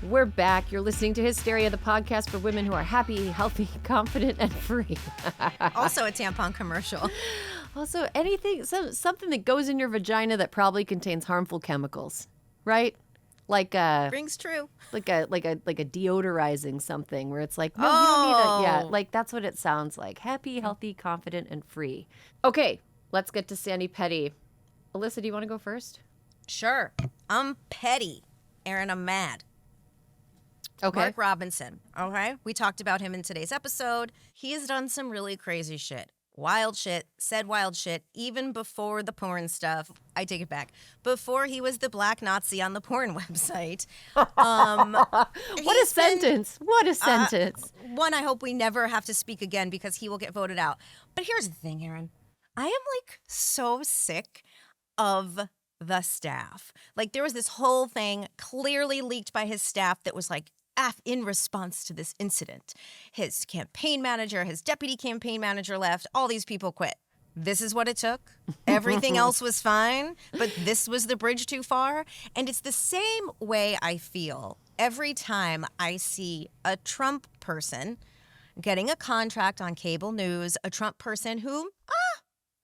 We're back. You're listening to Hysteria, the podcast for women who are happy, healthy, confident, and free. Also a tampon commercial. Also, something that goes in your vagina that probably contains harmful chemicals, right? Like Rings true. Like a deodorizing something where it's like, no, you don't need that. Yeah, like that's what it sounds like. Happy, healthy, confident, and free. Okay, let's get to Sandy Petty. Alyssa, do you want to go first? Sure. I'm petty. Erin, I'm mad. Okay. Mark Robinson, okay? We talked about him in today's episode. He has done some really crazy shit. Wild shit, said wild shit, even before the porn stuff. I take it back. Before he was the black Nazi on the porn website. What a sentence. What a sentence. One, I hope we never have to speak again because he will get voted out. But here's the thing, Erin. I am like so sick of the staff. Like there was this whole thing clearly leaked by his staff that was like, in response to this incident, his campaign manager, his deputy campaign manager left, all these people quit. This is what it took. Everything else was fine, but this was the bridge too far. And it's the same way I feel every time I see a Trump person getting a contract on cable news, a Trump person who,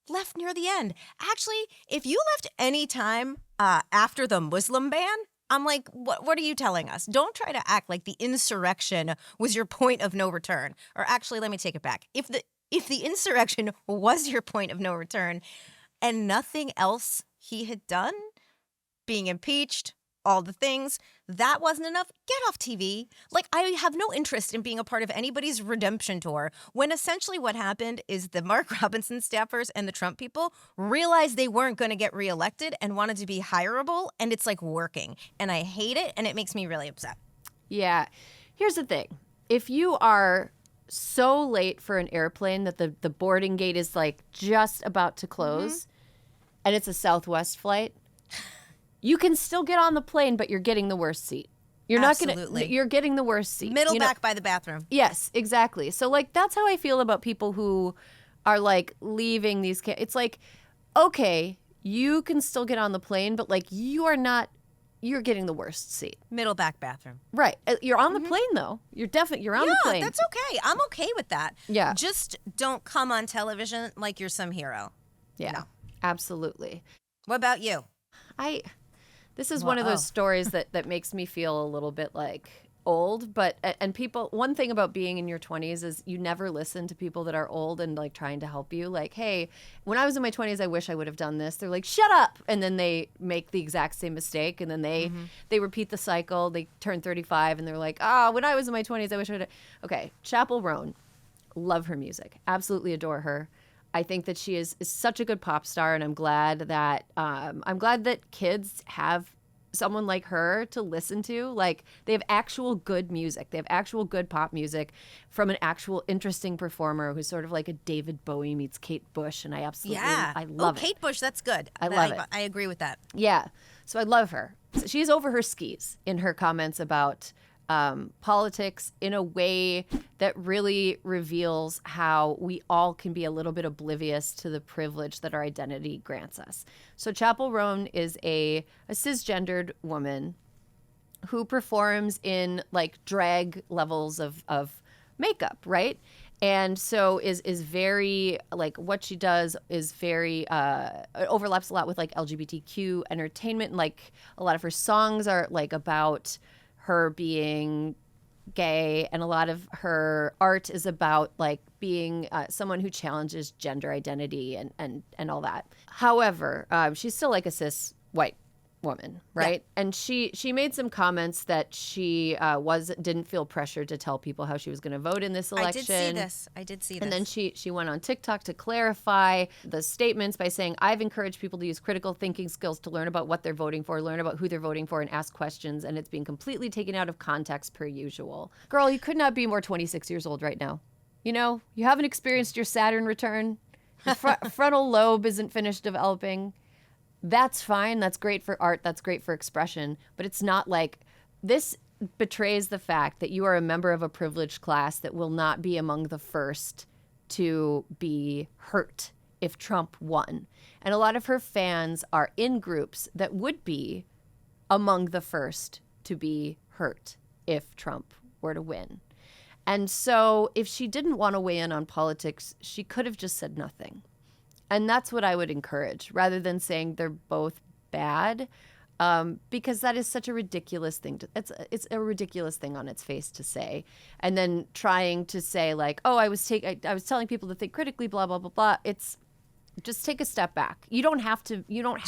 left near the end. Actually, if you left any time after the Muslim ban, I'm like, what are you telling us? Don't try to act like the insurrection was your point of no return. Or actually, let me take it back. If the insurrection was your point of no return and nothing else he had done, being impeached, all the things, that wasn't enough, get off TV. Like, I have no interest in being a part of anybody's redemption tour when essentially what happened is the Mark Robinson staffers and the Trump people realized they weren't going to get reelected and wanted to be hireable, and it's like working. And I hate it, and it makes me really upset. Yeah. Here's the thing. If you are so late for an airplane that the boarding gate is like just about to close and it's a Southwest flight, you can still get on the plane, but you're getting the worst seat. You're Absolutely. You're getting the worst seat. Middle back by the bathroom. Yes, exactly. So like that's how I feel about people who are like leaving these. It's like, okay, you can still get on the plane, but like you're getting the worst seat. Middle back bathroom. Right. You're on the plane though. You're on the plane. Yeah, that's okay. I'm okay with that. Yeah. Just don't come on television like you're some hero. Yeah, No. absolutely. What about you? This is one of those stories that makes me feel a little bit like old, and people, one thing about being in your 20s is you never listen to people that are old and like trying to help you. Like, hey, when I was in my 20s, I wish I would have done this. They're like, shut up. And then they make the exact same mistake. And then they repeat the cycle. They turn 35 and they're like, when I was in my 20s, I wish I would have. Okay. Chapell Roen. Love her music. Absolutely adore her. I think that she is such a good pop star, and I'm glad that kids have someone like her to listen to. Like, they have actual good music. They have actual good pop music from an actual interesting performer who's sort of like a David Bowie meets Kate Bush, and I love it. Kate Bush, that's good. I love it. I agree with that. Yeah, so I love her. So she's over her skis in her comments about politics in a way that really reveals how we all can be a little bit oblivious to the privilege that our identity grants us. So Chapell Roen is a cisgendered woman who performs in like drag levels of makeup, right? And so is very, like, what she does is very, it overlaps a lot with like LGBTQ entertainment. Like a lot of her songs are like about her being gay, and a lot of her art is about like being someone who challenges gender identity and all that. However, she's still like a cis white woman, right? Yeah. And she made some comments that she didn't feel pressured to tell people how she was going to vote in this election. I did see this. And then she went on TikTok to clarify the statements by saying, I've encouraged people to use critical thinking skills to learn about what they're voting for, learn about who they're voting for, and ask questions, and it's being completely taken out of context per usual. Girl, you could not be more 26 years old right now. You know, you haven't experienced your Saturn return. Your frontal lobe isn't finished developing. That's fine. That's great for art. That's great for expression. But it's not like this betrays the fact that you are a member of a privileged class that will not be among the first to be hurt if Trump won. And a lot of her fans are in groups that would be among the first to be hurt if Trump were to win. And so if she didn't want to weigh in on politics, she could have just said nothing. And that's what I would encourage, rather than saying they're both bad, because that is such a ridiculous thing. It's a ridiculous thing on its face to say. And then trying to say like, oh, I was telling people to think critically, blah, blah, blah, blah. It's just take a step back. You don't have to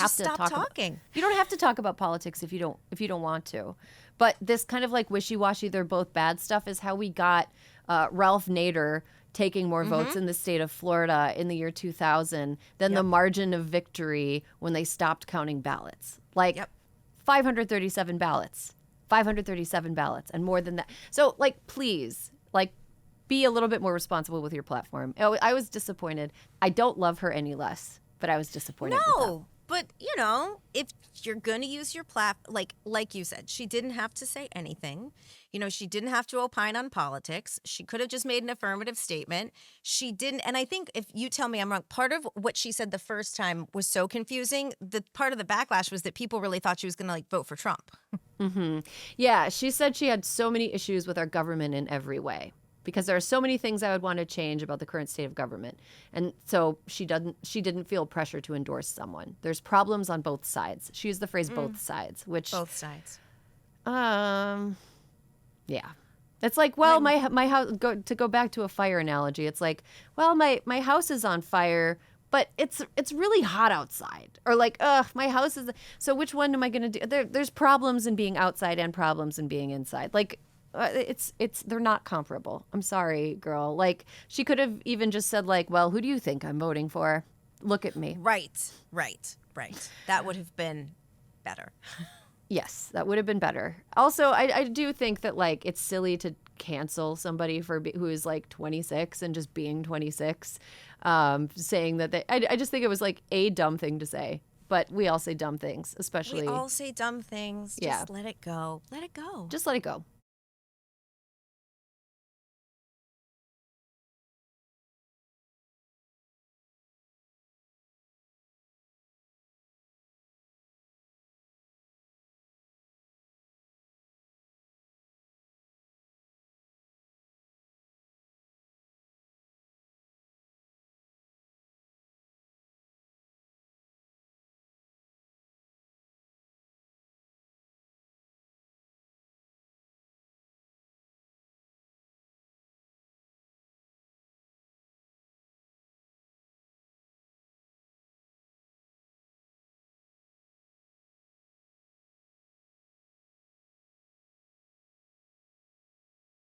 stop talking. You don't have to talk about politics if you don't want to. But this kind of like wishy-washy, they're both bad stuff is how we got Ralph Nader taking more votes in the state of Florida in the year 2000 than the margin of victory when they stopped counting ballots. Like 537 ballots, and more than that. So like, please, like, be a little bit more responsible with your platform. I was disappointed. I don't love her any less, but I was disappointed. No, but you know, if you're going to use your like you said, she didn't have to say anything. You know, she didn't have to opine on politics. She could have just made an affirmative statement. She didn't. And I think if you tell me I'm wrong, part of what she said the first time was so confusing. The part of the backlash was that people really thought she was going to like vote for Trump. Yeah, she said she had so many issues with our government in every way, because there are so many things I would want to change about the current state of government. And so she didn't feel pressure to endorse someone. There's problems on both sides. She used the phrase both sides, which Both sides. Yeah. It's like, well, my house, to go back to a fire analogy, it's like, well, my house is on fire, but it's really hot outside. Or like, my house is, so which one am I going to do? There's problems in being outside and problems in being inside. Like, they're not comparable. I'm sorry, girl. Like, she could have even just said like, well, who do you think I'm voting for? Look at me. Right. That would have been better. Yes, that would have been better. Also, I do think that like it's silly to cancel somebody who is like 26 and just being 26, saying that I just think it was like a dumb thing to say. But we all say dumb things, especially. We all say dumb things. Just let it go. Let it go. Just let it go.